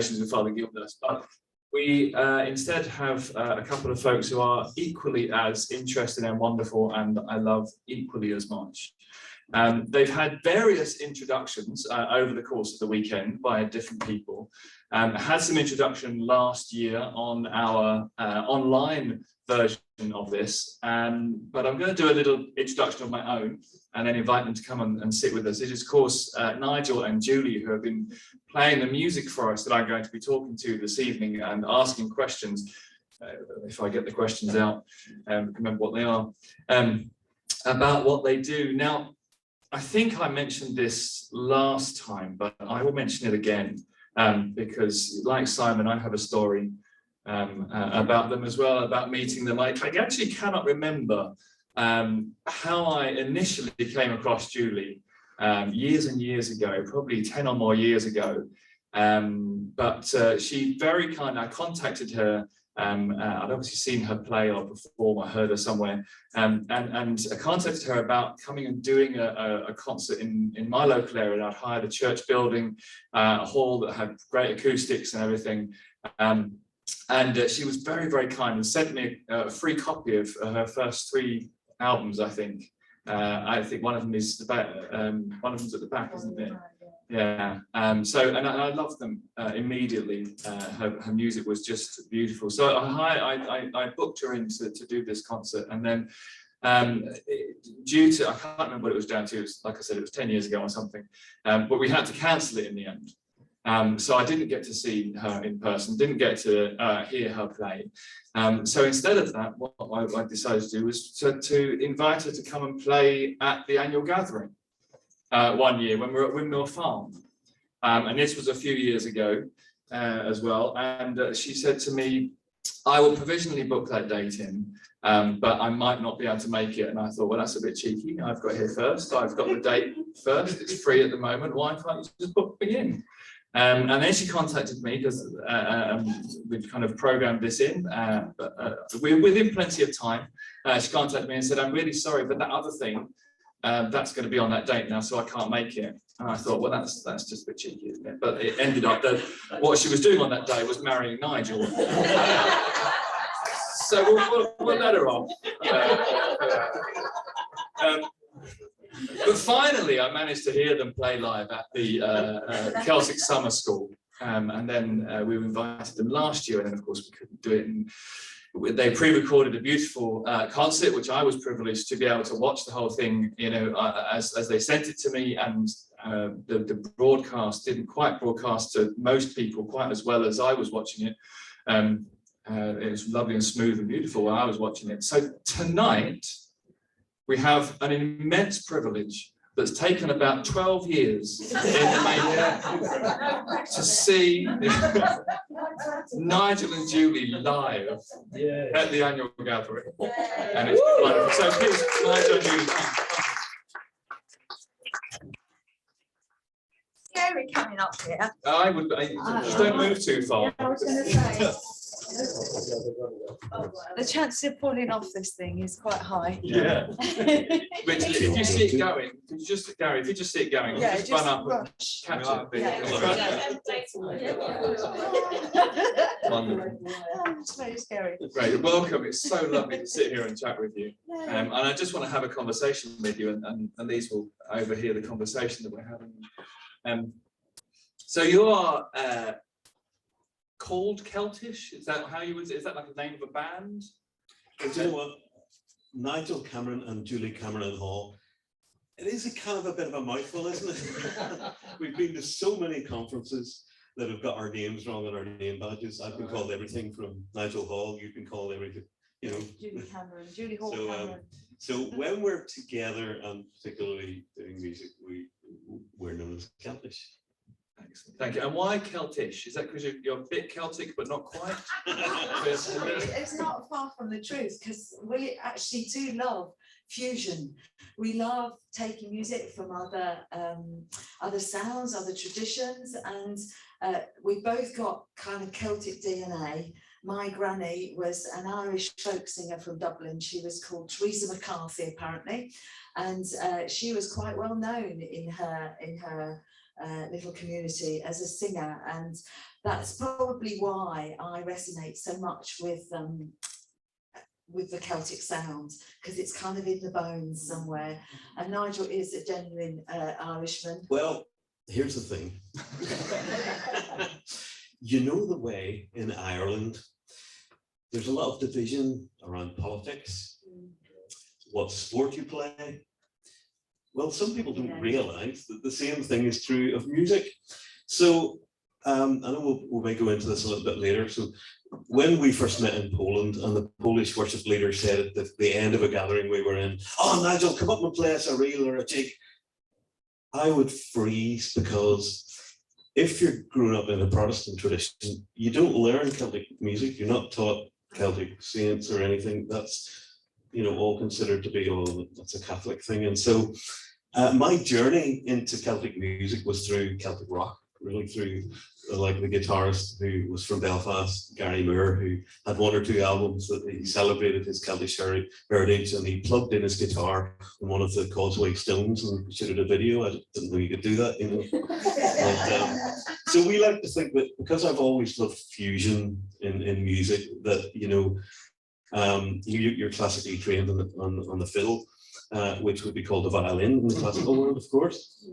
with Father Gildas, but we instead have a couple of folks who are equally as interesting and wonderful, and I love equally as much. They've had various introductions over the course of the weekend by different people. Had some introduction last year on our online version of this, but I'm going to do a little introduction of my own and then invite them to come and sit with us. It is, of course, Nigel and Julie, who have been playing the music for us that I'm going to be talking to this evening and asking questions, if I get the questions out, remember what they are, about what they do. Now, I think I mentioned this last time, but I will mention it again, because like Simon, I have a story about them as well, about meeting them. I actually cannot remember how I initially came across Julie years and years ago, probably 10 or more years ago. But she very kind, I contacted her. I'd obviously seen her play or perform, I heard her somewhere, and I contacted her about coming and doing a concert in my local area. I'd hired a church building, a hall that had great acoustics and everything. And she was very, very kind and sent me a free copy of her first 3 albums, I think. I think one of them is one of them's at the back, isn't it? Yeah. So, and I loved them immediately. Her music was just beautiful. So I booked her in to do this concert, and then due to, I can't remember what it was down to. It was, like I said, it was 10 years ago or something. But we had to cancel it in the end. So I didn't get to see her in person, didn't get to hear her play. So instead of that, what I decided to do was to invite her to come and play at the annual gathering one year when we were at Windmill Farm. And this was a few years ago as well. And she said to me, I will provisionally book that date in, but I might not be able to make it. And I thought, well, that's a bit cheeky. I've got here first. I've got the date first. It's free at the moment. Why can't you just book me in? And then she contacted me because we've kind of programmed this in, but we're within plenty of time. She contacted me and said, I'm really sorry, but that other thing, that's going to be on that date now, so I can't make it. And I thought, well, that's just a bit cheeky, isn't it? But it ended up that what she was doing on that day was marrying Nigel. So we'll let her on. But finally, I managed to hear them play live at the Celtic Summer School. And then we invited them last year, and then, of course, we couldn't do it. And they pre-recorded a beautiful concert, which I was privileged to be able to watch the whole thing, you know, as they sent it to me. And the broadcast didn't quite broadcast to most people quite as well as I was watching it. It was lovely and smooth and beautiful while I was watching it. So tonight, we have an immense privilege that's taken about 12 years in the making to see Nigel and Julie live at the annual gathering. And it's wonderful. So please, Nigel and Julie, come. Scary coming up here. Just don't move too far. Yeah, I was going to say. The chance of falling off this thing is quite high. Yeah. Which, if you see it going, Gary, if you just see it going, yeah, just run up rush. and catch it. Yeah. Wonderful. Oh, it's very scary. Great, welcome. It's so lovely to sit here and chat with you. And I just want to have a conversation with you, and these will overhear the conversation that we're having. So you are called Celtish? Is that how you would? Is that like a name of a band? Do you know what? Nigel Cameron and Julie Cameron Hall. It is a kind of a bit of a mouthful, isn't it? We've been to so many conferences that have got our names wrong on our name badges. I've been called everything from Nigel Hall. You've been called everything, you know. Julie Cameron, Julie Hall Cameron. So when we're together and particularly doing music, we're known as Celtish. Excellent. Thank you. And why Celtish? Is that because you're a bit Celtic but not quite? It's not far from the truth, because we actually do love fusion. We love taking music from other sounds, other traditions, and we've both got kind of Celtic DNA. My granny was an Irish folk singer from Dublin. She was called Teresa McCarthy, apparently, and she was quite well known in her little community as a singer, and that's probably why I resonate so much with the Celtic sounds, because it's kind of in the bones somewhere. And Nigel is a genuine Irishman. Well, here's the thing. You know the way in Ireland, there's a lot of division around politics, what sport you play. Well, some people don't realize that the same thing is true of music. So I know we may go into this a little bit later. So when we first met in Poland and the Polish worship leader said at the end of a gathering we were in, "Oh, Nigel, come up and play us a reel or a jig," I would freeze, because if you're grown up in a Protestant tradition, you don't learn Celtic music. You're not taught Celtic saints or anything. That's, you know, all considered to be, oh, that's a Catholic thing. And so my journey into Celtic music was through Celtic rock, really through like the guitarist who was from Belfast, Gary Moore, who had 1 or 2 albums that he celebrated his Celtic heritage, and he plugged in his guitar on one of the Causeway Stones and shooted a video. I didn't know you could do that, you know. And, so we like to think that because I've always loved fusion in music, that, you know, you're classically trained on the fiddle, which would be called the violin in the classical world, of course.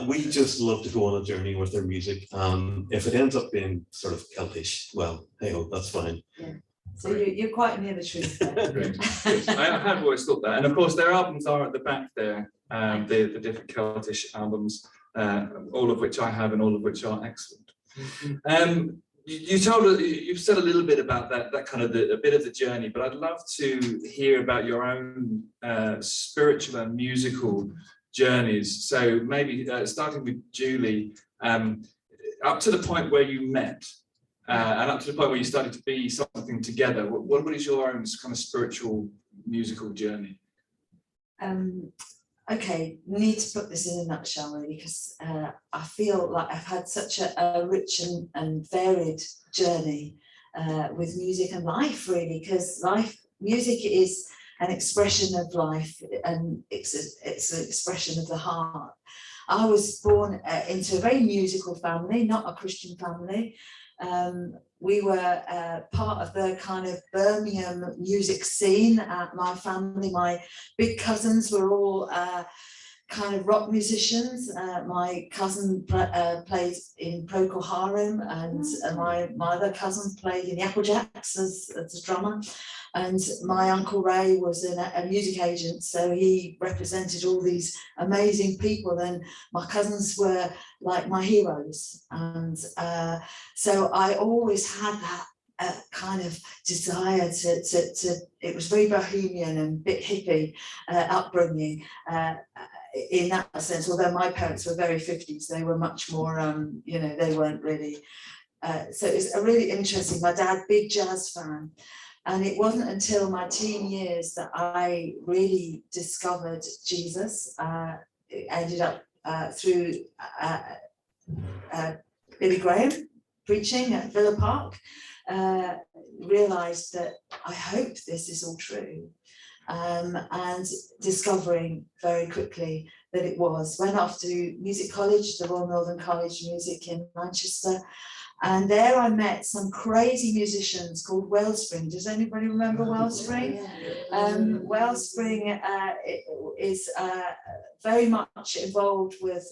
We just love to go on a journey with their music. If it ends up being sort of Celtish, well, hey ho, that's fine. Yeah. So you're quite near the truth there. I have always thought that. And of course, their albums are at the back there, the different Celtish albums, all of which I have and all of which are excellent. You've said a little bit about that kind of a bit of the journey, but I'd love to hear about your own spiritual and musical journeys. So maybe starting with Julie, up to the point where you met, and up to the point where you started to be something together. What is your own kind of spiritual musical journey? Okay, need to put this in a nutshell, really, because I feel like I've had such a rich and varied journey with music and life, really, because music is an expression of life, and it's an expression of the heart. I was born into a very musical family, not a Christian family. We were part of the kind of Birmingham music scene. My family, my big cousins were all kind of rock musicians. My cousin played in Procol Harum, and my other cousin played in the Applejacks as a drummer. And my uncle Ray was a music agent, so he represented all these amazing people, and my cousins were like my heroes. And so I always had that kind of desire to it was very bohemian and a bit hippie upbringing in that sense, although my parents were very 50s, they were much more, you know, they weren't really, so it's a really interesting, my dad, big jazz fan. And it wasn't until my teen years that I really discovered Jesus. It ended up through Billy Graham preaching at Villa Park. Realised that I hope this is all true. And discovering very quickly that it was. Went off to music college, the Royal Northern College of Music in Manchester. And there I met some crazy musicians called Wellspring. Does anybody remember Wellspring? Wellspring is very much involved with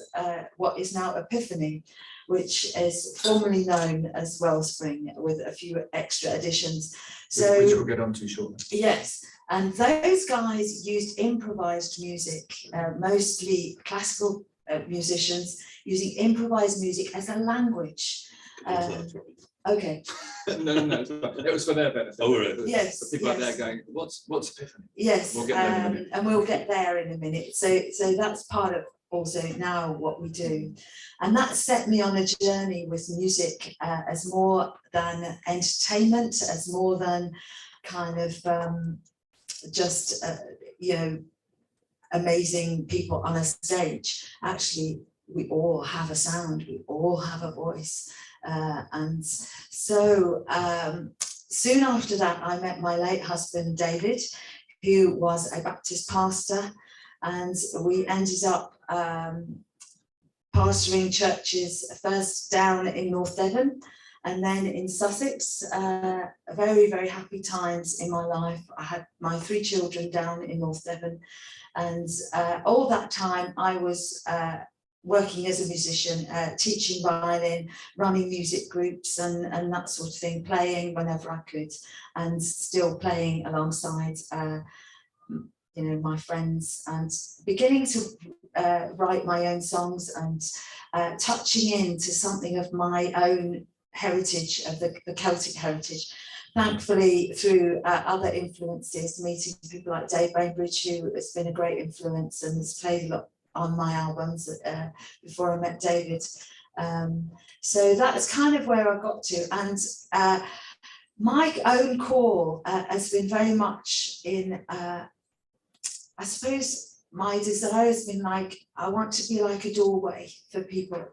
what is now Epiphany, which is formerly known as Wellspring, with a few extra additions. So, which we'll get onto shortly. Yes, and those guys used improvised music, mostly classical musicians using improvised music as a language. Okay. No, it was for their benefit. Oh, right. Yes. For people out there going, what's Epiphany? Yes, We'll get there in a minute. and we'll get there in a minute. So that's part of also now what we do, and that set me on a journey with music as more than entertainment, as more than kind of just you know, amazing people on a stage. Actually, we all have a sound, we all have a voice. And so soon after that, I met my late husband, David, who was a Baptist pastor, and we ended up pastoring churches, first down in North Devon and then in Sussex. Very, very happy times in my life. I had my 3 children down in North Devon, and all that time I was working as a musician, teaching violin, running music groups and that sort of thing, playing whenever I could, and still playing alongside my friends, and beginning to write my own songs and touching into something of my own heritage, of the Celtic heritage. Thankfully, through other influences, meeting people like Dave Bainbridge, who has been a great influence and has played a lot on my albums before I met David. So that's kind of where I got to. And my own call has been very much in, I suppose my desire has been like, I want to be like a doorway for people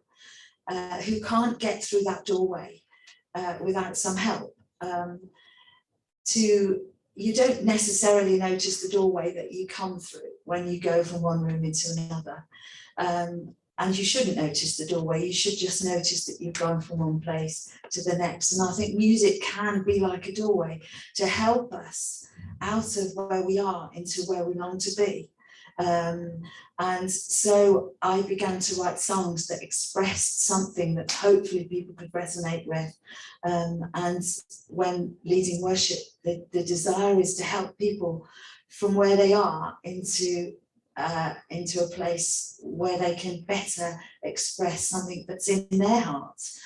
who can't get through that doorway without some help. You don't necessarily notice the doorway that you come through when you go from one room into another. And you shouldn't notice the doorway, you should just notice that you've gone from one place to the next. And I think music can be like a doorway to help us out of where we are into where we long to be. And so I began to write songs that expressed something that hopefully people could resonate with. And when leading worship, the desire is to help people from where they are into a place where they can better express something that's in their hearts.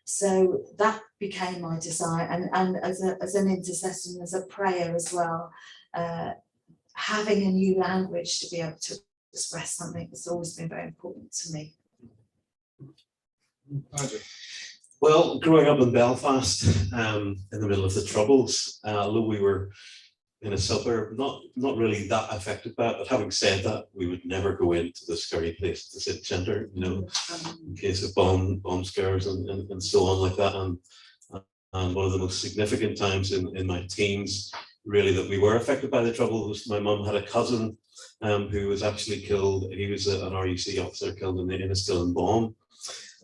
So that became my desire, and as an intercessor and as a prayer as well, having a new language to be able to express something that's always been very important to me. Well, growing up in Belfast, in the middle of the Troubles, although we were in a suburb, not really that affected by it, but having said that, we would never go into the scary place, the city centre, in case of bomb scares and so on like that. And one of the most significant times in my teens, really, that we were affected by the Trouble was my mum had a cousin who was actually killed. He was an RUC officer killed in a Enniskillen bomb.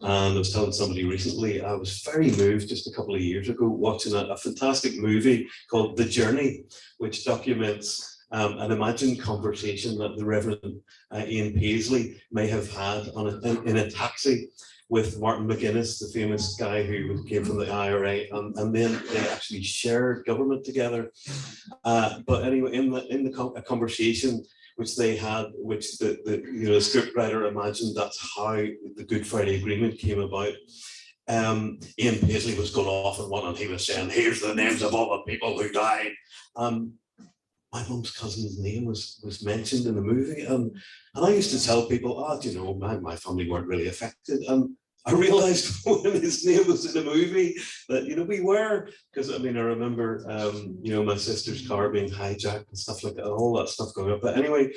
And I was telling somebody recently, I was very moved just a couple of years ago watching a fantastic movie called The Journey, which documents an imagined conversation that the Reverend Ian Paisley may have had in a taxi with Martin McGuinness, the famous guy who came from the IRA, and then they actually shared government together. But anyway, in the conversation which they had, which the scriptwriter imagined that's how the Good Friday Agreement came about. Ian Paisley was going off on one, and he was saying, "Here's the names of all the people who died." My mum's cousin's name was mentioned in the movie, and I used to tell people, my family weren't really affected, and I realized when his name was in the movie that, we were, because I remember, my sister's car being hijacked and stuff like that, all that stuff going up. But anyway,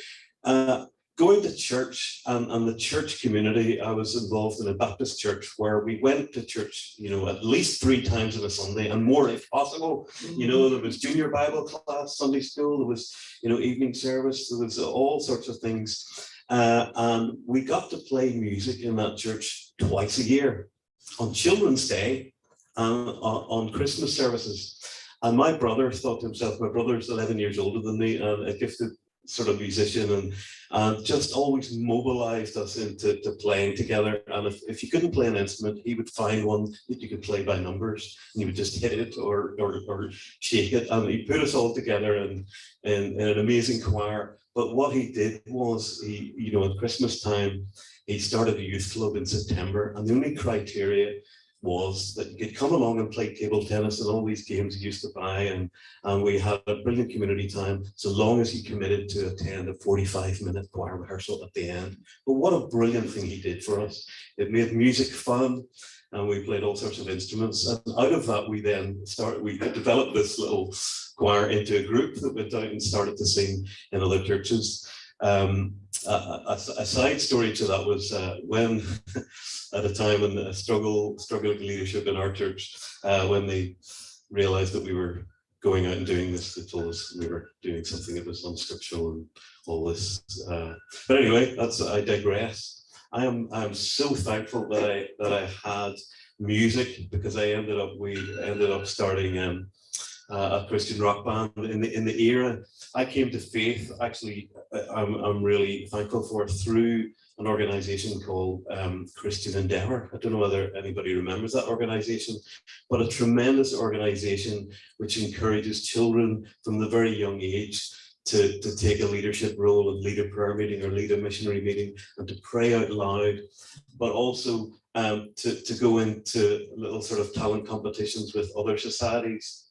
going to church and the church community, I was involved in a Baptist church where we went to church, at least 3 times on a Sunday and more if possible. There was junior Bible class, Sunday school, there was, evening service, there was all sorts of things. And we got to play music in that church twice a year, on Children's Day and on Christmas services. And my brother thought to himself, my brother's 11 years older than me and a gifted sort of musician, and just always mobilized us into playing together. And if you couldn't play an instrument, he would find one that you could play by numbers, and you would just hit it or shake it. And he put us all together in an amazing choir. But what he did was, at Christmas time, he started a youth club in September, and the only criteria was that you could come along and play table tennis and all these games he used to buy, and we had a brilliant community time, so long as he committed to attend a 45-minute choir rehearsal at the end. But what a brilliant thing he did for us. It made music fun, and we played all sorts of instruments, and out of that we developed this little choir into a group that went out and started to sing in other churches. A side story to that was when at a time when struggling leadership in our church, when they realized that we were going out and doing this, they told us we were doing something that was unscriptural and all this. But anyway, I digress. I'm so thankful that I had music, because we ended up starting a Christian rock band in the era. I came to faith, actually. I'm really thankful for, through an organization called Christian Endeavor. I don't know whether anybody remembers that organization, but a tremendous organization which encourages children from the very young age to take a leadership role and lead a prayer meeting or lead a missionary meeting and to pray out loud, but also to go into little sort of talent competitions with other societies.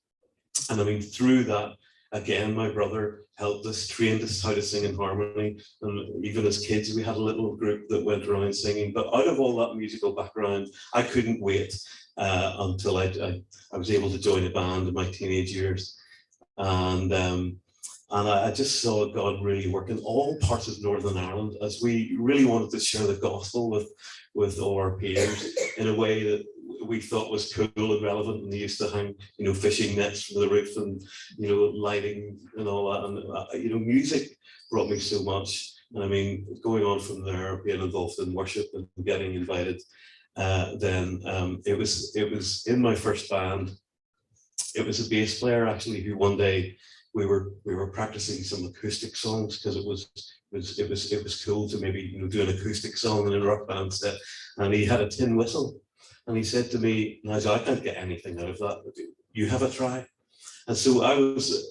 And I mean, through that, again, my brother helped us, trained us how to sing in harmony. And even as kids, we had a little group that went around singing. But out of all that musical background, I couldn't wait until I was able to join a band in my teenage years. And I just saw God really work in all parts of Northern Ireland, as we really wanted to share the gospel with all our peers in a way that we thought was cool and relevant. And they used to hang, fishing nets from the roof and, lighting and all that. And, music brought me so much. And I mean, going on from there, being involved in worship and getting invited, then it was in my first band. It was a bass player, actually, who one day we were practicing some acoustic songs, because it was cool to maybe do an acoustic song in a rock band set. And he had a tin whistle, and he said to me, "Nigel, I can't get anything out of that. You have a try." And so I was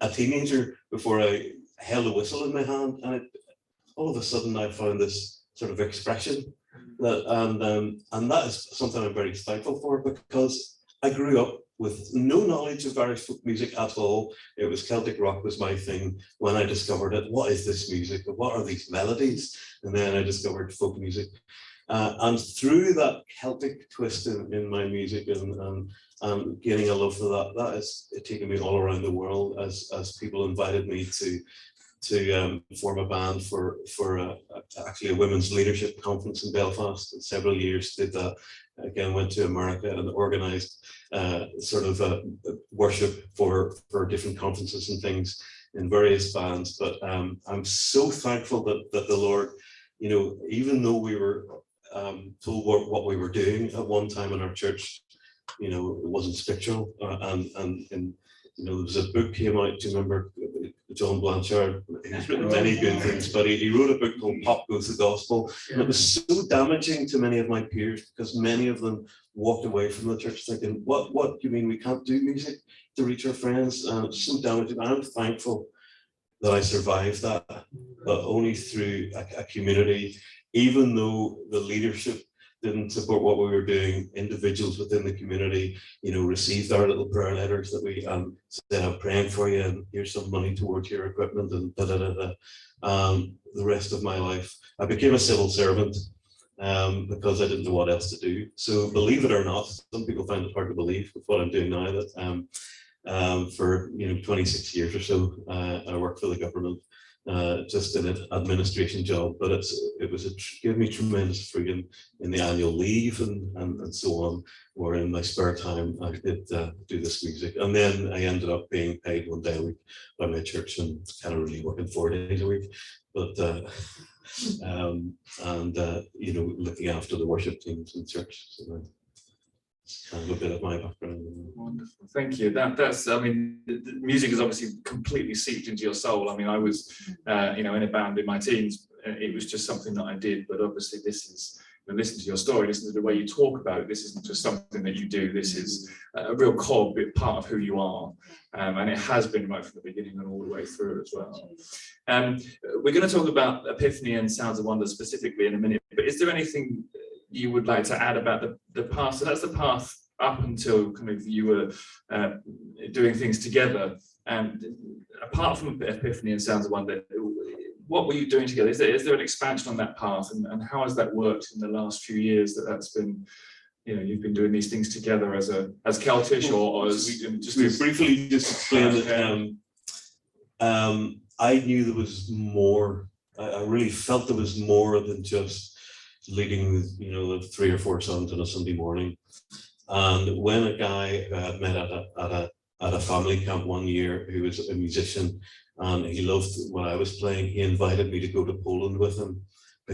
a teenager before I held a whistle in my hand, and all of a sudden I found this sort of expression, and that is something I'm very thankful for, because I grew up with no knowledge of Irish folk music at all. It was Celtic rock was my thing. When I discovered it, what is this music? What are these melodies? And then I discovered folk music. And through that Celtic twist in my music and gaining a love for that, that has taken me all around the world, as people invited me to form a band for actually a women's leadership conference in Belfast. And several years did that. Again, went to America and organized sort of worship for different conferences and things in various bands. But I'm so thankful that the Lord, even though we were told what we were doing at one time in our church, it wasn't scriptural. And there was a book came out, do you remember John Blanchard? He's written many good things, but he wrote a book called Pop Goes the Gospel. And it was so damaging to many of my peers, because many of them walked away from the church thinking, what do you mean we can't do music to reach our friends? And it's so damaging. I'm thankful that I survived that, but only through a community. Even though the leadership didn't support what we were doing, individuals within the community, received our little prayer letters that we said, "I'm praying for you, and here's some money towards your equipment," and the rest of my life, I became a civil servant because I didn't know what else to do. So believe it or not, some people find it hard to believe with what I'm doing now, that for 26 years or so, I work for the government. Just in an administration job, but it gave me tremendous freedom in the annual leave and so on, where in my spare time I did do this music. And then I ended up being paid 1 day a week by my church, and kind of really working 4 days a week, but looking after the worship teams in church. So kind of a bit of my background. Wonderful, thank you. That's, I mean, the music is obviously completely seeped into your soul. I mean, I was, in a band in my teens. It was just something that I did. But obviously, this is, listen to your story, listen to the way you talk about it. This isn't just something that you do. This is a real core bit part of who you are, and it has been right from the beginning and all the way through as well. We're going to talk about Epiphany and Sounds of Wonder specifically in a minute. But is there anything you would like to add about the path? So that's the path up until kind of you were doing things together. And apart from Epiphany and Sounds of Wonder, what were you doing together? Is there an expansion on that path, and how has that worked in the last few years? That's been, you've been doing these things together as Celtish, or as just briefly just explain that I knew there was more. I really felt there was more than just leading with the 3 or 4 songs on a Sunday morning. And when a guy met at a family camp one year, who was a musician, and he loved what I was playing, he invited me to go to Poland with him,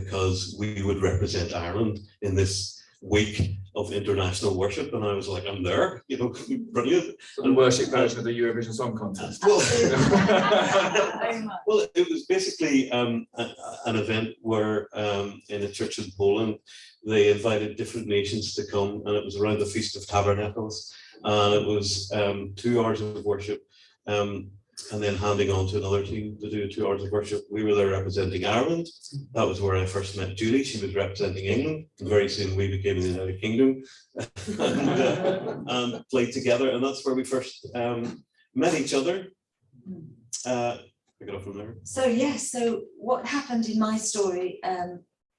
because we would represent Ireland in this week of international worship, and I was like, I'm there, you know, brilliant. The worship version of the Eurovision Song Contest. Well, Very much. well, it was basically an event where in a church in Poland, they invited different nations to come, and it was around the Feast of Tabernacles, and it was 2 hours of worship, and then handing on to another team to do 2 hours of worship. We were there representing Ireland. That was where I first met Julie. She was representing England. And very soon we became the United Kingdom and played together. And that's where we first met each other. Pick it up from there. So yes, so what happened in my story,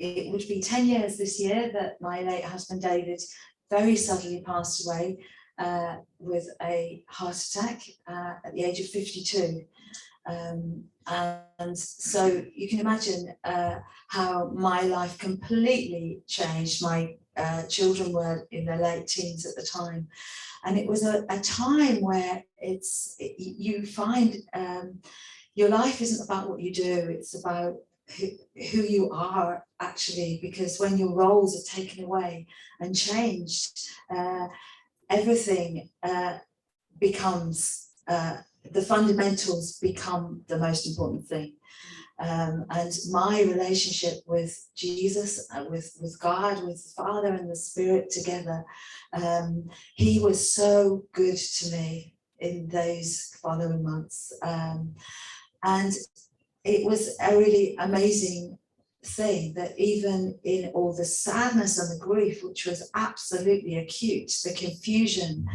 it would be 10 years this year that my late husband David very suddenly passed away with a heart attack at the age of 52. And so you can imagine how my life completely changed. My children were in their late teens at the time. And it was a time where you find your life isn't about what you do, it's about who you are actually, because when your roles are taken away and changed, everything becomes, the fundamentals become the most important thing. And my relationship with Jesus, with God, with the Father and the Spirit together, he was so good to me in those following months. And it was a really amazing thing that even in all the sadness and the grief, which was absolutely acute, the confusion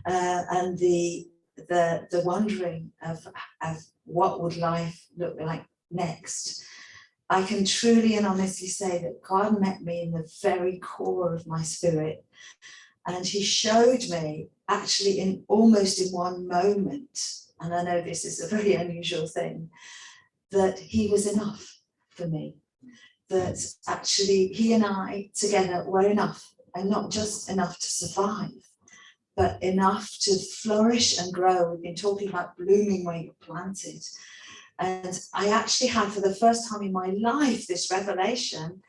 and the wondering of what would life look like next, I can truly and honestly say that God met me in the very core of my spirit, and he showed me actually in almost in one moment, and I know this is a very unusual thing, that he was enough for me. That actually he and I together were enough, and not just enough to survive, but enough to flourish and grow. We've been talking about blooming where you're planted. And I actually had for the first time in my life this revelation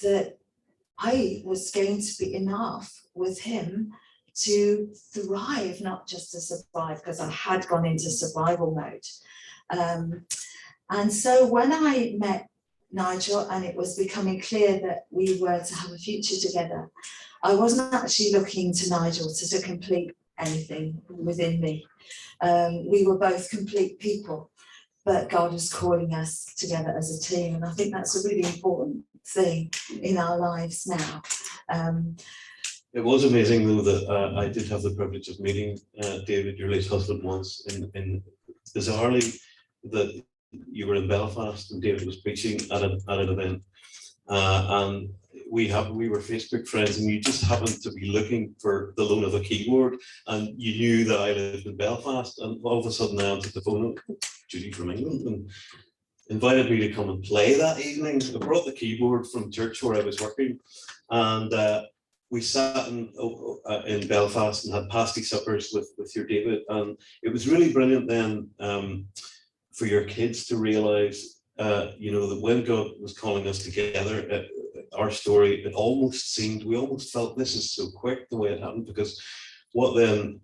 that I was going to be enough with him to thrive, not just to survive, because I had gone into survival mode. And so when I met Nigel and it was becoming clear that we were to have a future together, I wasn't actually looking to Nigel to complete anything within me. We were both complete people, but God was calling us together as a team. And I think that's a really important thing in our lives now. It was amazing though that I did have the privilege of meeting David, your late husband, once in bizarrely that you were in Belfast and David was preaching at an event, and we were Facebook friends, and you just happened to be looking for the loan of a keyboard, and you knew that I lived in Belfast, and all of a sudden I answered the phone, Judy from England, and invited me to come and play that evening. I brought the keyboard from church where I was working, and we sat in Belfast and had pasty suppers with your David, and it was really brilliant then for your kids to realize, you know, that when God was calling us together, our story, we almost felt this is so quick the way it happened, because what then,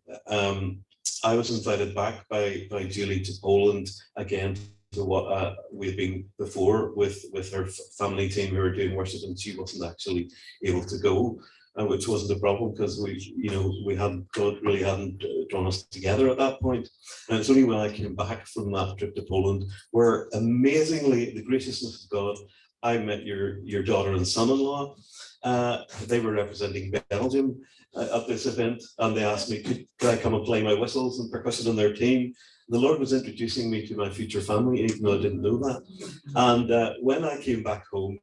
I was invited back by Julie to Poland again to what we had been before with her family team who were doing worship, and she wasn't actually able to go. Which wasn't a problem because God really hadn't drawn us together at that point. And it's only when I came back from that trip to Poland where amazingly, the graciousness of God, I met your daughter and son-in-law. They were representing Belgium at this event, and they asked me, could I come and play my whistles and percussion on their team? The Lord was introducing me to my future family, even though I didn't know that. And when I came back home,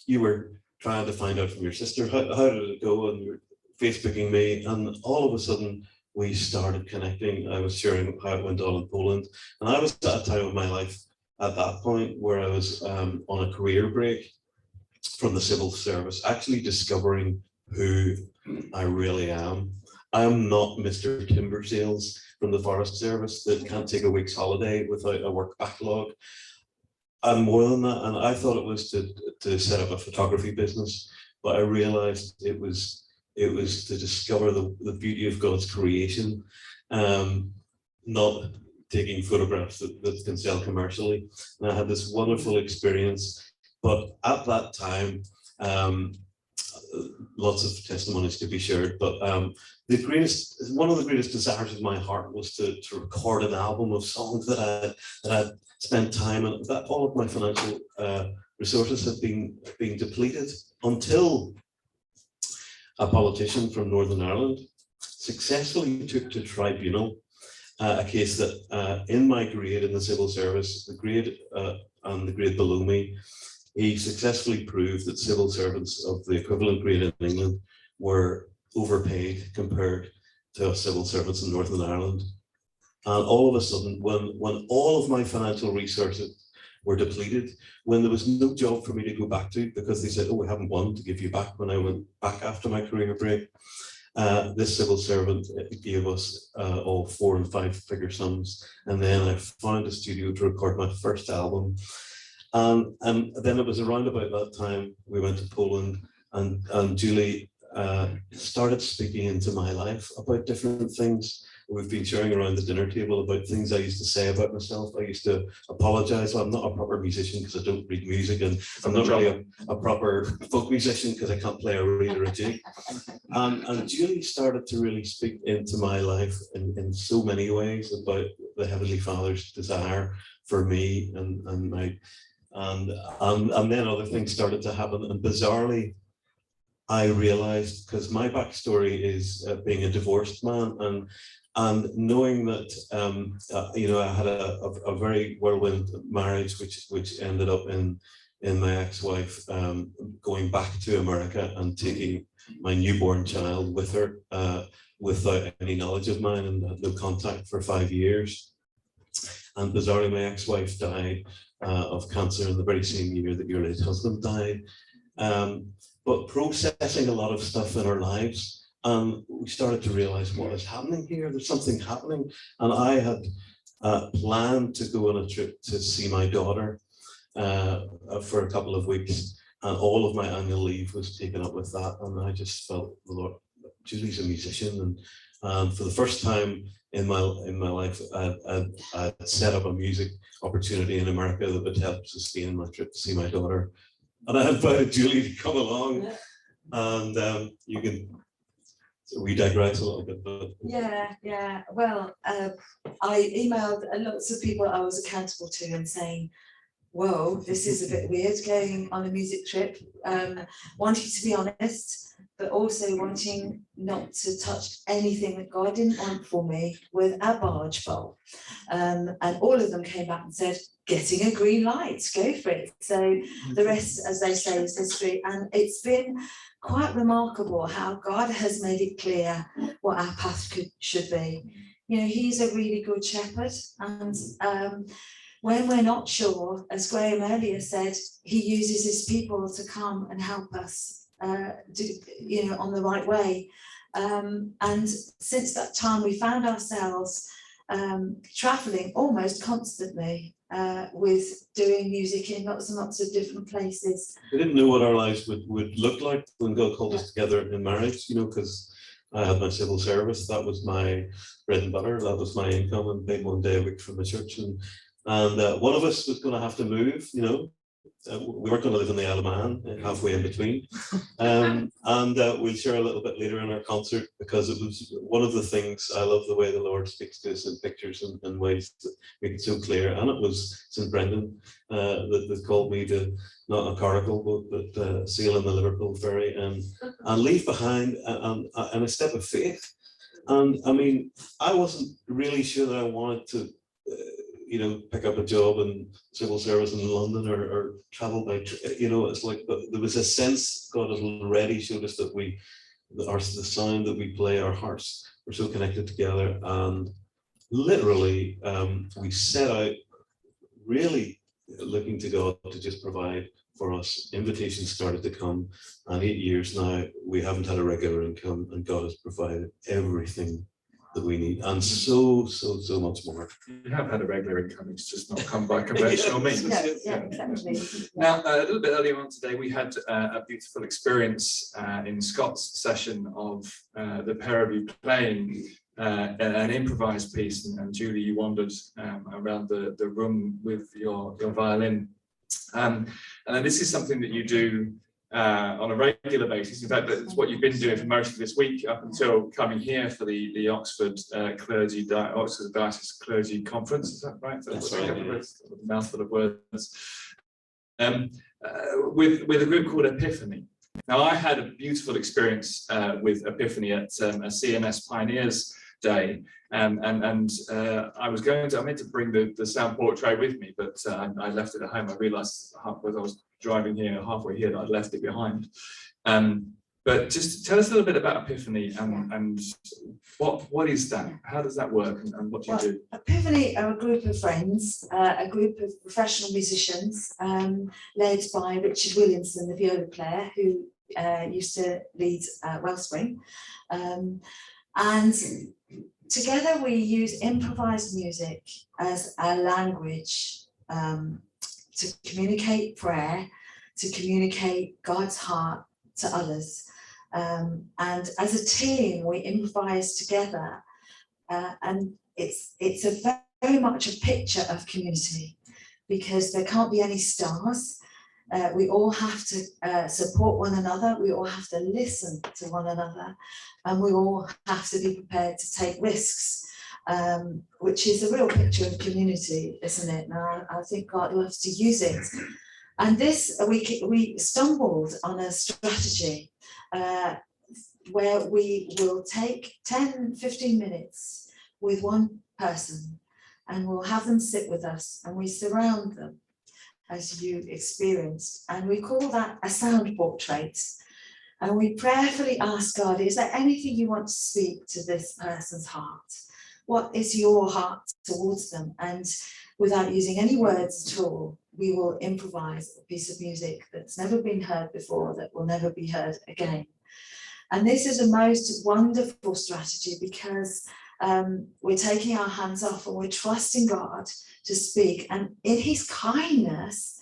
you were trying to find out from your sister, how did it go? And you were Facebooking me, and all of a sudden we started connecting. I was sharing how it went on in Poland, and I was at a time of my life at that point where I was on a career break from the civil service, actually discovering who I really am. I'm not Mr. Timber Sales from the Forest Service that can't take a week's holiday without a work backlog. I'm more than that, and I thought it was to set up a photography business, but I realized it was to discover the beauty of God's creation, not taking photographs that can sell commercially. And I had this wonderful experience, but at that time, lots of testimonies to be shared, but one of the greatest desires of my heart was to record an album of songs that I'd spent time, and that all of my financial resources had been depleted until a politician from Northern Ireland successfully took to tribunal a case that in my grade in the civil service, the grade and the grade below me, he successfully proved that civil servants of the equivalent grade in England were overpaid compared to civil servants in Northern Ireland. And all of a sudden, when all of my financial resources were depleted, when there was no job for me to go back to, because they said, oh, we haven't one to give you back when I went back after my career break, this civil servant gave us all 4 and 5 figure sums. And then I found a studio to record my first album. And then it was around about that time we went to Poland, and Julie started speaking into my life about different things. We've been sharing around the dinner table about things I used to say about myself. I used to apologize. Well, I'm not a proper musician because I don't read music, and I'm not really a proper folk musician because I can't play a reed or a jig. And Julie started to really speak into my life in so many ways about the Heavenly Father's desire for me and my. And then other things started to happen, and bizarrely, I realized, because my backstory is being a divorced man, and knowing that I had a very whirlwind marriage, which ended up in my ex-wife going back to America and taking my newborn child with her without any knowledge of mine, and had no contact for 5 years. And bizarrely, my ex-wife died of cancer in the very same year that your late husband died. But processing a lot of stuff in our lives, we started to realize what is happening here. There's something happening. And I had planned to go on a trip to see my daughter for a couple of weeks. And all of my annual leave was taken up with that. And I just felt, the Lord, Julie's a musician. And for the first time in my life, I set up a music opportunity in America that would help sustain my trip to see my daughter. And I invited Julie to come along, and we digress a little bit. But Yeah. Well, I emailed lots of people I was accountable to and saying, whoa, this is a bit weird going on a music trip, wanting to be honest, but also wanting not to touch anything that God didn't want for me with a barge full. And all of them came back and said, getting a green light, go for it. So the rest, as they say, is history. And it's been quite remarkable how God has made it clear what our path should be. You know, he's a really good shepherd. And when we're not sure, as Graham earlier said, he uses his people to come and help us on the right way. And since that time, we found ourselves traveling almost constantly with doing music in lots and lots of different places. We didn't know what our lives would look like when God called us together in marriage, because I had my civil service. That was my bread and butter. That was my income, and paid 1 day a week from the church. And one of us was going to have to move, we weren't going to live in the Isle of Man, halfway in between. And we'll share a little bit later in our concert, because it was one of the things. I love the way the Lord speaks to us in pictures and ways that make it so clear. And it was St. Brendan that called me to, not a coracle, but sail in the Liverpool ferry and leave behind and a step of faith. And I mean, I wasn't really sure that I wanted to pick up a job in civil service in London or travel by, it's like, but there was a sense God has already showed us that the sound that we play, our hearts were so connected together. And literally, we set out really looking to God to just provide for us. Invitations started to come, and 8 years now, we haven't had a regular income, and God has provided everything that we need, and so much more. You have had a regular income, it's just not come by conventional means. Yeah, exactly. Now, a little bit earlier on today, we had a beautiful experience in Scott's session of the pair of you playing an improvised piece, and Julie, you wandered around the room with your violin. And this is something that you do on a regular basis. In fact, that's what you've been doing for most of this week up until coming here for the Oxford Oxford Diocese Clergy Conference. Is that right? That's right. A mouthful of words. With a group called Epiphany. Now, I had a beautiful experience with Epiphany at a CMS Pioneers Day, and I meant to bring the sound portrait with me, but I left it at home. I realised as I was driving here halfway here that I'd left it behind. But just tell us a little bit about Epiphany and what is that? How does that work, and what do you do? Epiphany are a group of friends, a group of professional musicians led by Richard Williamson, the viola player, who used to lead Wellspring. And together we use improvised music as a language to communicate prayer, to communicate God's heart to others. And as a team, we improvise together, and it's very much a picture of community, because there can't be any stars. We all have to support one another, we all have to listen to one another, and we all have to be prepared to take risks, which is a real picture of community, isn't it? Now, I think God loves to use it. And this, we stumbled on a strategy where we will take 10-15 minutes with one person, and we'll have them sit with us, and we surround them as you experienced, and we call that a sound portrait. And we prayerfully ask God, is there anything you want to speak to this person's heart? What is your heart towards them? And without using any words at all, we will improvise a piece of music that's never been heard before, that will never be heard again. And this is a most wonderful strategy, because we're taking our hands off and we're trusting God to speak. And in his kindness,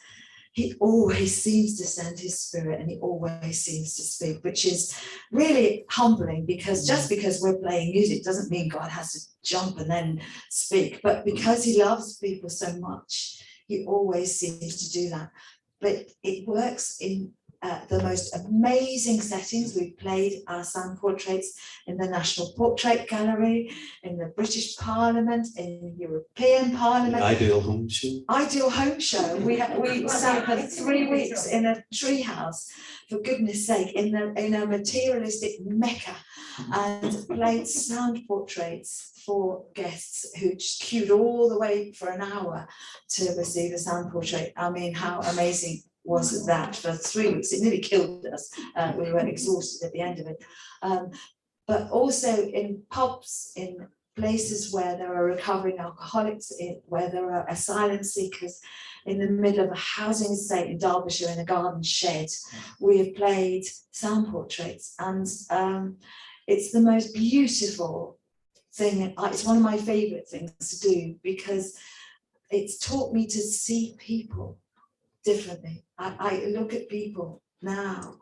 he always seems to send his spirit, and he always seems to speak, which is really humbling, because just because we're playing music doesn't mean God has to jump and then speak. But because he loves people so much, he always seems to do that. But it works in the most amazing settings. We've played our sound portraits in the National Portrait Gallery, in the British Parliament, in the European Parliament. The Ideal Home Show. Ideal Home Show. We sat for 3 weeks in a treehouse, for goodness sake, in a materialistic mecca, and played sound portraits for guests who queued all the way for an hour to receive a sound portrait. I mean, how amazing was that for 3 weeks? It nearly killed us. We were exhausted at the end of it. But also in pubs, in places where there are recovering alcoholics, where there are asylum seekers, in the middle of a housing estate in Derbyshire, in a garden shed, we have played sound portraits, and it's the most beautiful thing. It's one of my favourite things to do, because it's taught me to see people differently. I look at people now,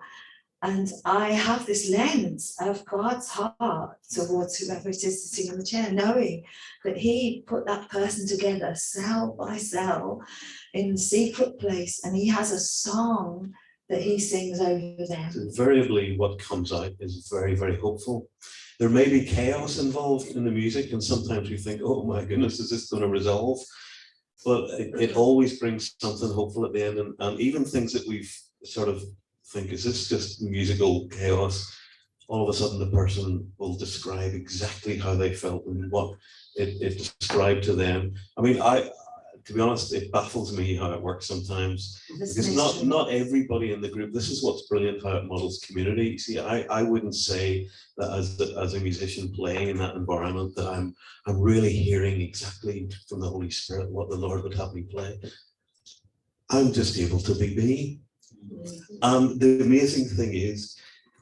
and I have this lens of God's heart towards whoever it is sitting in the chair, knowing that he put that person together cell by cell in a secret place, and he has a song that he sings over them. Invariably, what comes out is very, very hopeful. There may be chaos involved in the music, and sometimes we think, oh my goodness, is this going to resolve? But it always brings something hopeful at the end, and even things that we've sort of think, is this just musical chaos? All of a sudden the person will describe exactly how they felt and what it described to them. I mean, to be honest, it baffles me how it works sometimes, because not everybody in the group, this is what's brilliant, how it models community. See, I wouldn't say that as a musician playing in that environment that I'm really hearing exactly from the Holy Spirit what the Lord would have me play. I'm just able to be me. The amazing thing is,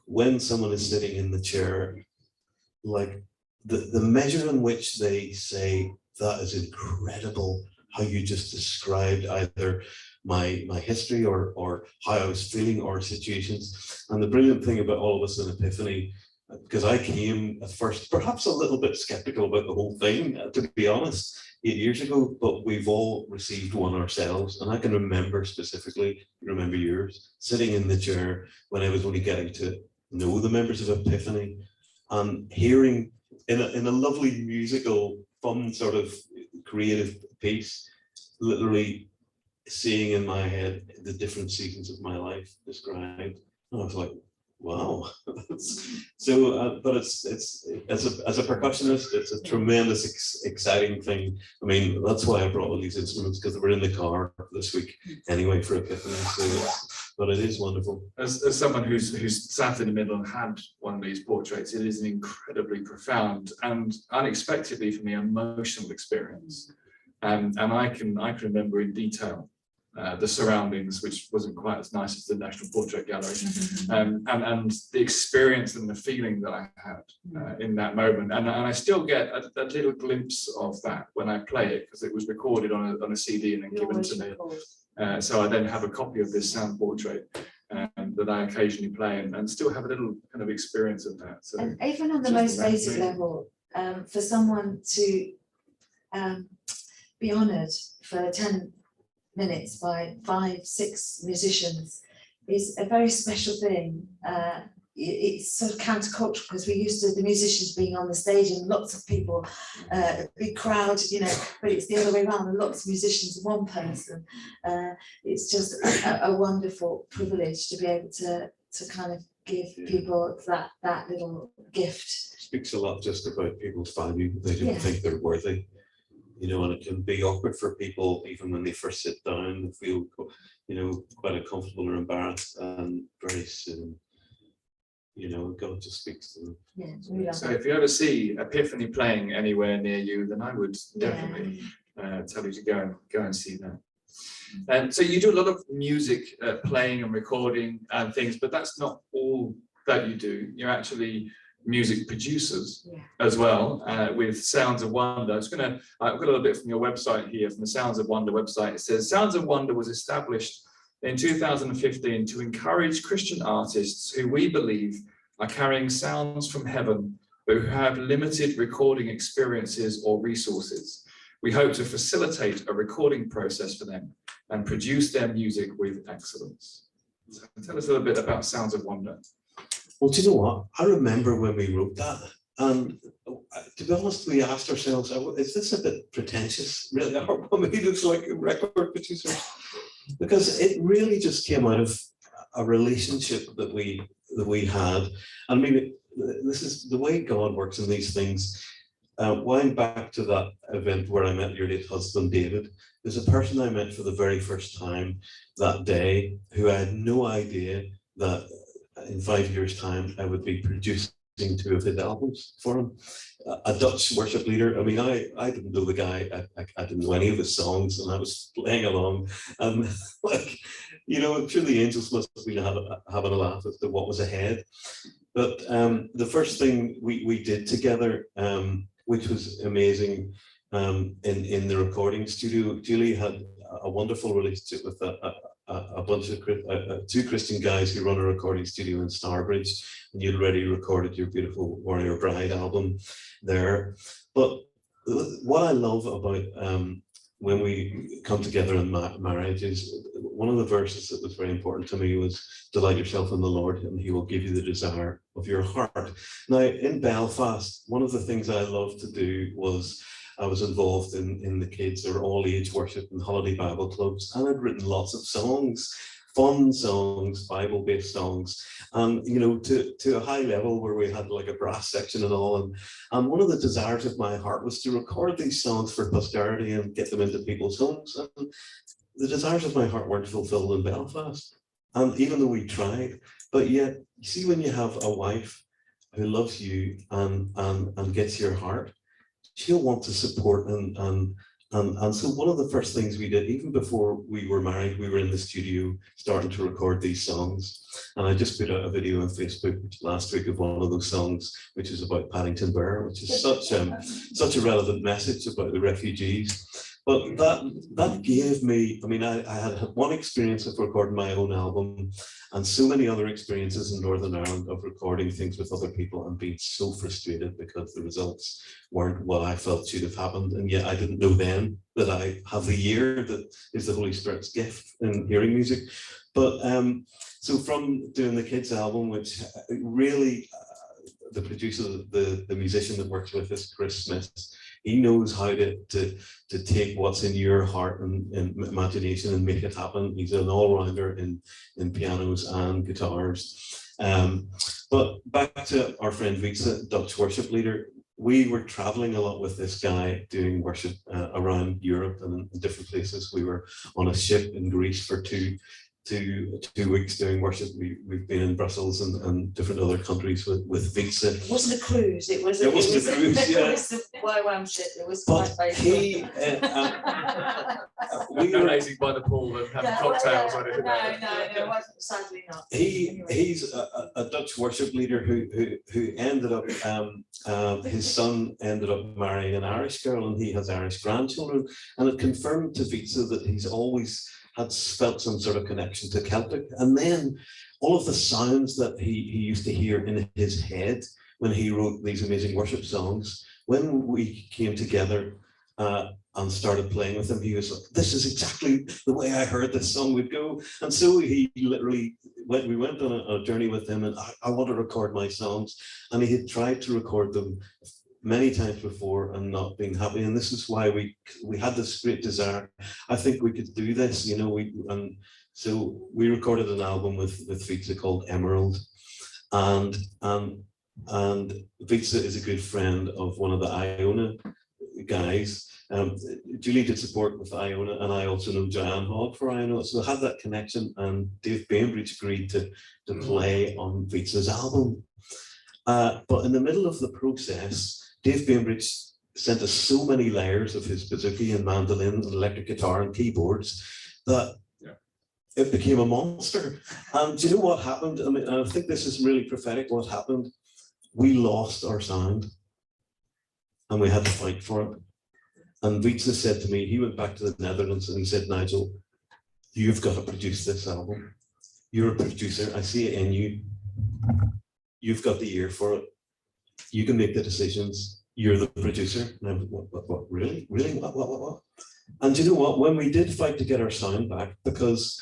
when someone is sitting in the chair, like the measure in which they say, that is incredible, how you just described either my history or how I was feeling or situations. And the brilliant thing about all of us in Epiphany, because I came at first perhaps a little bit skeptical about the whole thing, to be honest, 8 years ago, but we've all received one ourselves. And I can remember specifically, remember yours, sitting in the chair when I was only getting to know the members of Epiphany and hearing in a lovely musical, fun sort of creative piece, literally seeing in my head the different seasons of my life described. And I was like, wow. So, but it's as a percussionist, it's a tremendous exciting thing. I mean, that's why I brought all these instruments, because we're in the car this week anyway for Epiphany. So, but it is wonderful. As someone who's sat in the middle and had one of these portraits, it is an incredibly profound and unexpectedly for me emotional experience. And I can remember in detail the surroundings, which wasn't quite as nice as the National Portrait Gallery, and the experience and the feeling that I had in that moment. And I still get a little glimpse of that when I play it, because it was recorded on a CD and then given to me. So I then have a copy of this sound portrait that I occasionally play and still have a little kind of experience of that. So and even on the most basic level, for someone to be honoured for 10 minutes by 5-6 musicians is a very special thing. It's sort of countercultural, because we're used to the musicians being on the stage and lots of people, big crowd, you know, but it's the other way around, and lots of musicians and one person. It's just a wonderful privilege to be able to kind of give people that little gift. Speaks a lot just about people's value. They don't think they're worthy. You know, and it can be awkward for people even when they first sit down and feel, you know, quite uncomfortable or embarrassed, and very soon, you know, God just speaks to them. Yeah, so if you ever see Epiphany playing anywhere near you, then I would definitely tell you to go and see that. And so you do a lot of music playing and recording and things, but that's not all that you do. You're actually music producers as well, with Sounds of Wonder. I've got a little bit from your website here, from the Sounds of Wonder website. It says, Sounds of Wonder was established in 2015 to encourage Christian artists who we believe are carrying sounds from heaven, but who have limited recording experiences or resources. We hope to facilitate a recording process for them and produce their music with excellence. So tell us a little bit about Sounds of Wonder. Well, do you know what? I remember when we wrote that, and to be honest, we asked ourselves, is this a bit pretentious, really? Or maybe it's like a record producer? Because it really just came out of a relationship that we had. I mean, this is the way God works in these things. Wind back to that event where I met your late husband, David. There's a person I met for the very first time that day who I had no idea that in 5 years' time I would be producing 2 of his albums for him. A Dutch worship leader. I mean, I didn't know the guy. I didn't know any of his songs, and I was playing along. And like, you know, I'm sure the angels must have been having a laugh as to what was ahead. But the first thing we did together, which was amazing, in the recording studio, Julie had a wonderful relationship with a bunch of 2 Christian guys who run a recording studio in Starbridge, and you'd already recorded your beautiful Warrior Bride album there. But what I love about when we come together in marriage is one of the verses that was very important to me was, delight yourself in the Lord and he will give you the desire of your heart. Now in Belfast, one of the things I loved to do was I was involved in the kids or all age worship and holiday Bible clubs, and I'd written lots of songs, fun songs, Bible-based songs, and you know, to a high level where we had like a brass section and all. And one of the desires of my heart was to record these songs for posterity and get them into people's homes. And the desires of my heart weren't fulfilled in Belfast, and even though we tried, but yet, you see, when you have a wife who loves you and gets your heart, she'll want to support and And so one of the first things we did, even before we were married, we were in the studio starting to record these songs. And I just put out a video on Facebook last week of one of those songs, which is about Paddington Bear, which is such a relevant message about the refugees. But that gave me, I mean, I had one experience of recording my own album and so many other experiences in Northern Ireland of recording things with other people and being so frustrated because the results weren't what I felt should have happened. And yet I didn't know then that I have the ear that is the Holy Spirit's gift in hearing music. But so from doing the kids album, which really the producer, the musician that works with us, Chris Smith, he knows how to take what's in your heart and imagination and make it happen. He's an all-rounder in pianos and guitars. But back to our friend Vitsa, Dutch worship leader. We were traveling a lot with this guy doing worship around Europe and in different places. We were on a ship in Greece for two weeks doing worship. We've been in Brussels and different other countries with Vitsa. It wasn't a cruise, it was a cruise, yeah. It was a YWAM ship, it was But quite he, we No were, lazy by the pool and having cocktails or anything like that. No, it wasn't, sadly not. he's a Dutch worship leader who ended up, his son ended up marrying an Irish girl and he has Irish grandchildren. And it confirmed to Vitsa that he's always had felt some sort of connection to Celtic. And then all of the sounds that he used to hear in his head when he wrote these amazing worship songs, when we came together and started playing with him, he was like, this is exactly the way I heard this song would go. And so he literally we went on a journey with him, and I want to record my songs. And he had tried to record them many times before and not being happy. And this is why we had this great desire. I think we could do this, you know, and so we recorded an album with Vitsa called Emerald. And Vitsa is a good friend of one of the Iona guys. Julie did support with Iona, and I also know Joanne Hogg for Iona. So I had that connection, and Dave Bainbridge agreed to play on Vitsa's album. But in the middle of the process, Dave Bainbridge sent us so many layers of his bouzouki and mandolin and electric guitar and keyboards that it became a monster. And do you know what happened? I mean, I think this is really prophetic. What happened? We lost our sound, and we had to fight for it. And Vitsa said to me, he went back to the Netherlands and he said, Nigel, you've got to produce this album. You're a producer. I see it in you. You've got the ear for it. You can make the decisions. You're the producer. And I went, what, really? What? And you know what? When we did fight to get our sound back, because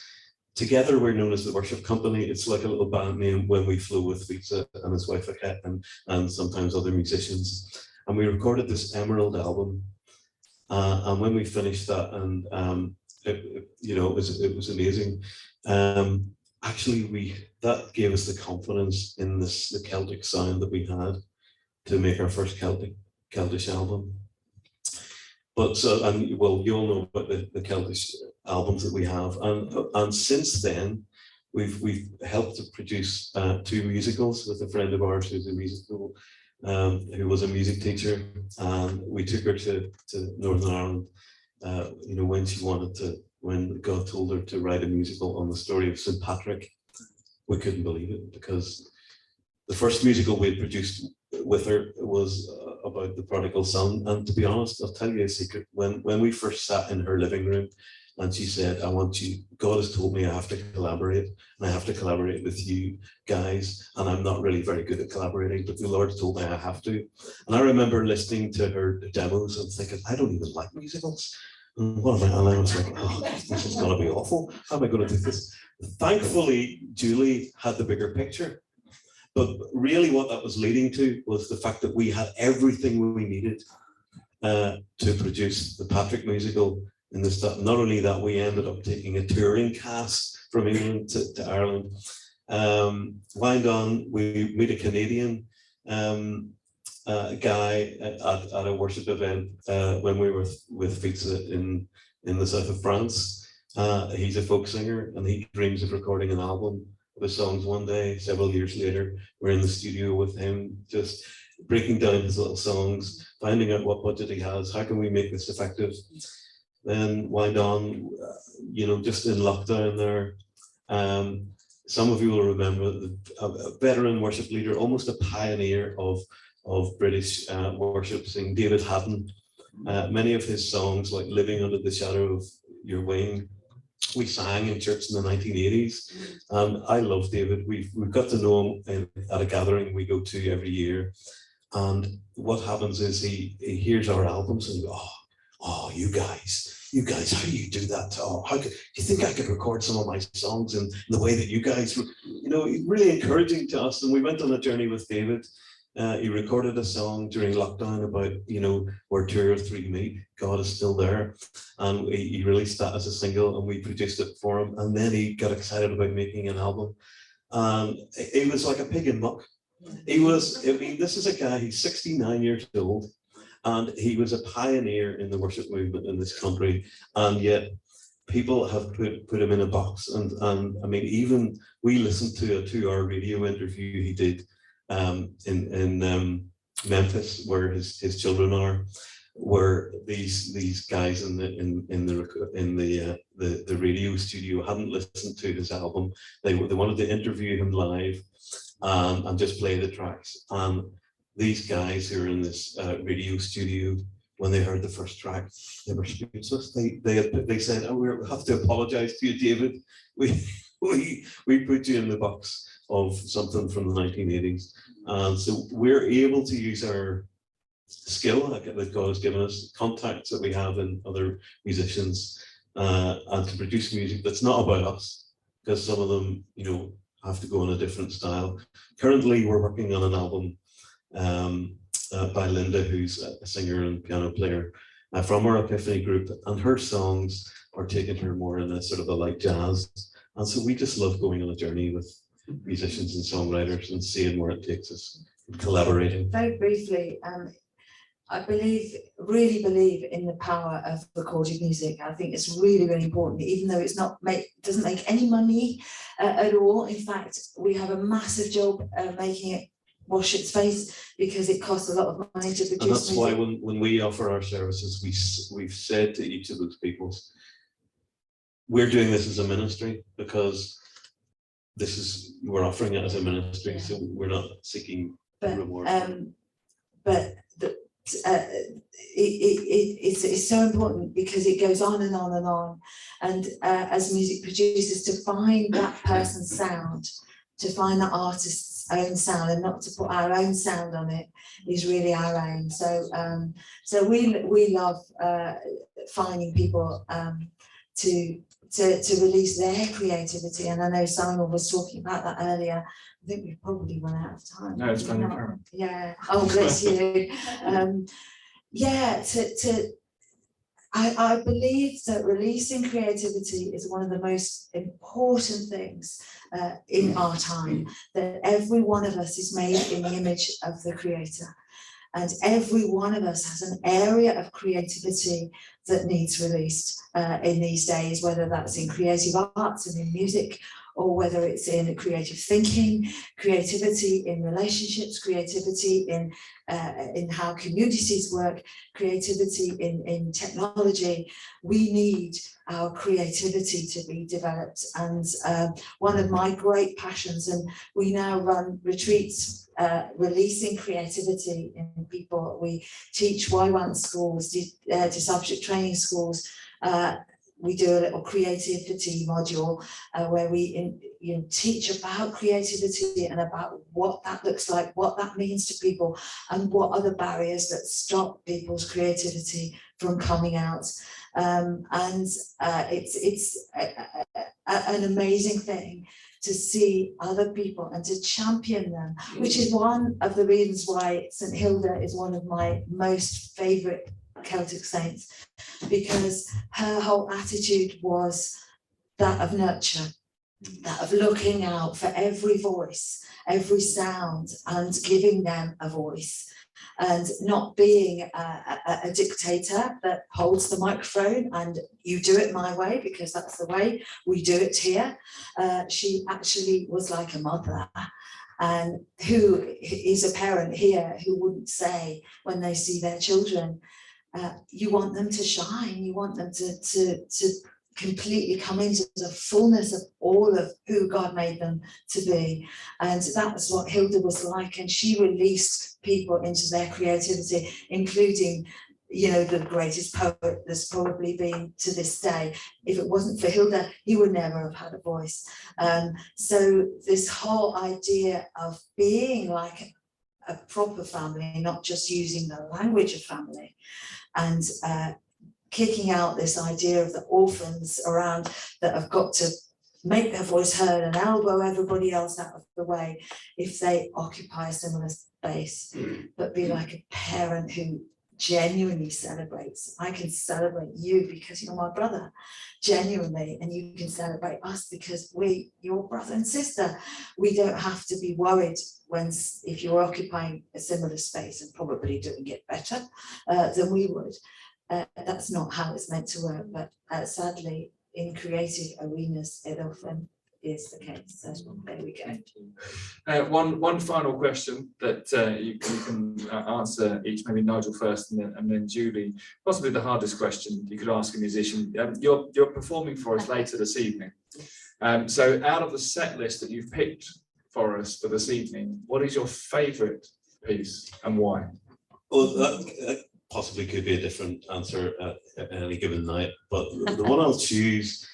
together we're known as the Worship Company, it's like a little band name when we flow with Vitsa and his wife Aket and sometimes other musicians. And we recorded this Emerald album. And when we finished that, and it was amazing. Actually, that gave us the confidence in the Celtic sound that we had to make our first Celtish album. But you'll know about the Celtish albums that we have, and since then we've helped to produce 2 musicals with a friend of ours who's a musical, who was a music teacher, and we took her to Northern Ireland, when God told her to write a musical on the story of St. Patrick. We couldn't believe it, because the first musical we had produced with her was about the prodigal son. And to be honest, I'll tell you a secret. When we first sat in her living room and she said, God has told me I have to collaborate, and I have to collaborate with you guys. And I'm not really very good at collaborating, but the Lord told me I have to. And I remember listening to her demos and thinking, I don't even like musicals. And I was like, oh, this is going to be awful. How am I going to do this? Thankfully, Julie had the bigger picture. But really what that was leading to was the fact that we had everything we needed to produce the Patrick musical in the stuff. Not only that, we ended up taking a touring cast from England to Ireland. Wind on, we meet a Canadian guy at a worship event when we were with Vitsa in the south of France. He's a folk singer, and he dreams of recording an album of his songs one day. Several years later, we're in the studio with him, just breaking down his little songs, finding out what budget he has, how can we make this effective. Then wind on, just in lockdown there. Some of you will remember a veteran worship leader, almost a pioneer of British worship, sing David Hatton. Many of his songs, like Living Under the Shadow of Your Wing, we sang in church in the 1980s. I love David. We've got to know him at a gathering we go to every year. And what happens is he hears our albums and goes, oh, you guys, how do you do that? Oh, do you think I could record some of my songs in the way that you guys, really encouraging to us. And we went on a journey with David. He recorded a song during lockdown about, where two or three meet, God is still there. And he released that as a single and we produced it for him. And then he got excited about making an album. It was like a pig in muck. This is a guy, he's 69 years old. And he was a pioneer in the worship movement in this country. And yet people have put him in a box. And even we listened to a 2-hour radio interview he did in Memphis, where his children are, where these guys in the radio studio hadn't listened to his album. They wanted to interview him live and just play the tracks. These guys who are in this radio studio, when they heard the first track, they were speechless. They said, "Oh, we have to apologize to you, David. We put you in the box of something from the 1980s." And so we're able to use our skill that God has given us, contacts that we have in other musicians, and to produce music that's not about us, because some of them, have to go in a different style. Currently, we're working on an album by Linda, who's a singer and piano player from our Epiphany group, and her songs are taking her more in a sort of a light jazz. And so we just love going on a journey with musicians and songwriters and seeing where it takes us, and collaborating. Very briefly, I really believe in the power of recorded music. I think it's really, really important, even though doesn't make any money at all. In fact, we have a massive job making it wash its face, because it costs a lot of money to produce. And that's music. why when we offer our services, we've said to each of those people, we're doing this as a ministry, because we're offering it as a ministry, yeah. So we're not seeking reward. It's so important, because it goes on and on and on. And as music producers, to find that person's sound, to find that artist's own sound, and not to put our own sound on it, is really our aim. So we love finding people to release their creativity. And I know Simon was talking about that earlier. I think we've probably run out of time. No, it's fine. Yeah. Oh, bless you. I believe that releasing creativity is one of the most important things in our time, that every one of us is made in the image of the Creator. And every one of us has an area of creativity that needs released in these days, whether that's in creative arts and in music, or whether it's in creative thinking, creativity in relationships, creativity in how communities work, creativity in technology. We need our creativity to be developed. And one of my great passions, and we now run retreats releasing creativity in people. We teach Y1 schools, discipleship training schools. We do a little creativity module where we teach about creativity and about what that looks like, what that means to people, and what are the barriers that stop people's creativity from coming out. It's an amazing thing to see other people and to champion them, which is one of the reasons why St. Hilda is one of my most favourite Celtic saints, because her whole attitude was that of nurture, that of looking out for every voice, every sound, and giving them a voice, and not being a dictator that holds the microphone and you do it my way because that's the way we do it here. She actually was like a mother, and who is a parent here who wouldn't say when they see their children, you want them to shine, you want them to completely come into the fullness of all of who God made them to be. And that's what Hilda was like, and she released people into their creativity, including, you know, the greatest poet there's probably been to this day. If it wasn't for Hilda, he would never have had a voice. So this whole idea of being like a proper family, not just using the language of family, and kicking out this idea of the orphans around that have got to make their voice heard and elbow everybody else out of the way if they occupy a similar space, but be like a parent who genuinely celebrates. I can celebrate you because you're my brother, genuinely, and you can celebrate us because we're your brother and sister. We don't have to be worried if you're occupying a similar space and probably doing it better than we would. That's not how it's meant to work, but sadly, in creative arenas, it often is the case. So there we go. One final question that you can answer each, maybe Nigel first and then Julie. Possibly the hardest question you could ask a musician. You're performing for us later this evening. So out of the set list that you've picked for us for this evening, what is your favourite piece and why? Well, that possibly could be a different answer at any given night, but the one I'll choose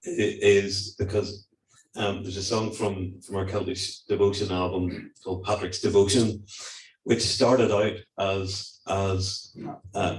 is because there's a song from our Celtish Devotion album called Patrick's Devotion, which started out as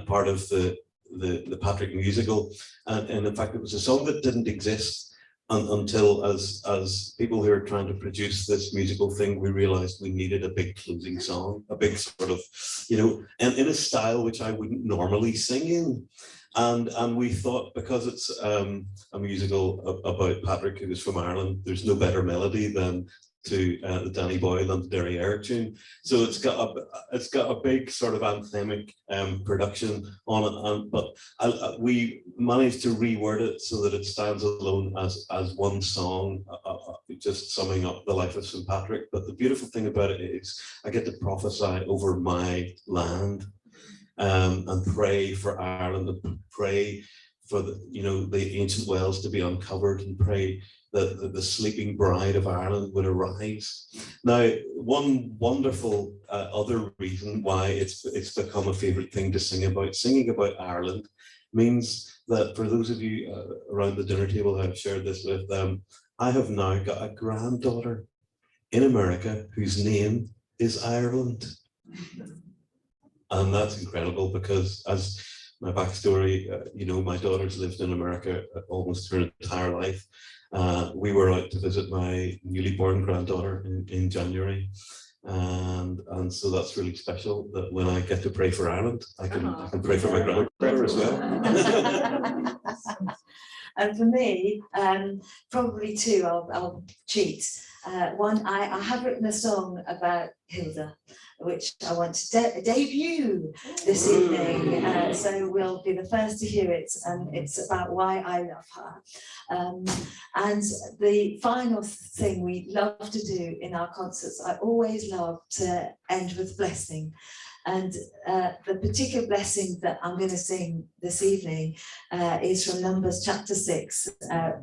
part of the Patrick musical, and in fact it was a song that didn't exist until as people who are trying to produce this musical thing, we realized we needed a big closing song, a big sort of, you know, and in a style which I wouldn't normally sing in. And we thought, because it's a musical about Patrick, who is from Ireland, there's no better melody than to the Danny Boyle and Derriere tune. So it's got a big sort of anthemic production on it, but we managed to reword it so that it stands alone as one song, just summing up the life of St. Patrick. But the beautiful thing about it is I get to prophesy over my land. And pray for Ireland, and pray for the ancient wells to be uncovered, and pray that the sleeping bride of Ireland would arise. Now, one wonderful other reason why it's become a favourite thing to singing about Ireland means that for those of you around the dinner table who I've shared this with, I have now got a granddaughter in America whose name is Ireland. And that's incredible because, as my backstory, my daughter's lived in America almost her entire life. We were out to visit my newly born granddaughter in January. And so that's really special that when I get to pray for Ireland, I can pray for my granddaughter as well. And for me, probably two, I'll cheat. One, I have written a song about Hilda, which I want to debut this evening. So we'll be the first to hear it, and it's about why I love her. And the final thing we love to do in our concerts, I always love to end with blessing. And the particular blessing that I'm going to sing this evening is from Numbers chapter 6,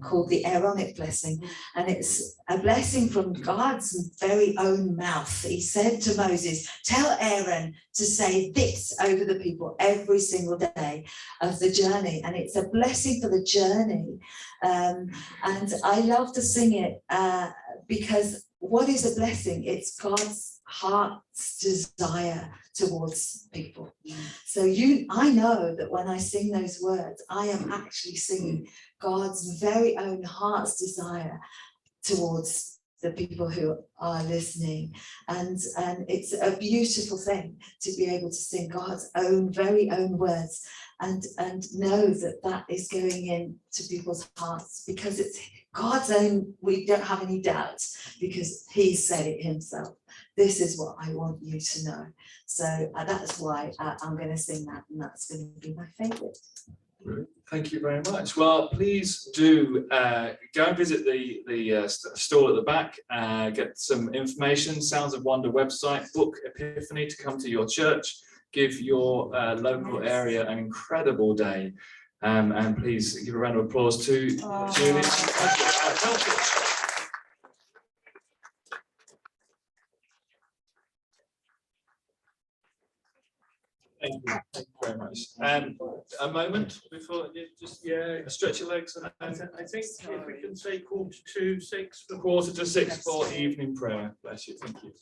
called the Aaronic blessing. And it's a blessing from God's very own mouth. He said to Moses, tell Aaron to say this over the people every single day of the journey. And it's a blessing for the journey. And I love to sing it because what is a blessing? It's God's heart's desire towards people. So I know that when I sing those words, I am actually singing God's very own heart's desire towards the people who are listening. And it's a beautiful thing to be able to sing God's own very own words and know that that is going into people's hearts because it's God's own. We don't have any doubt because he said it himself. This is what I want you to know. So that's why I'm going to sing that, and that's going to be my favourite. Thank you very much. Well, please do go and visit the stall at the back, get some information, Sounds of Wonder website, book Epiphany to come to your church, give your local area an incredible day. And please give a round of applause to Julie. Celtish. Thank you very much. A moment before you just stretch your legs. And I think if we can say 5:45, 6. 5:45 for evening prayer. Bless you. Thank you.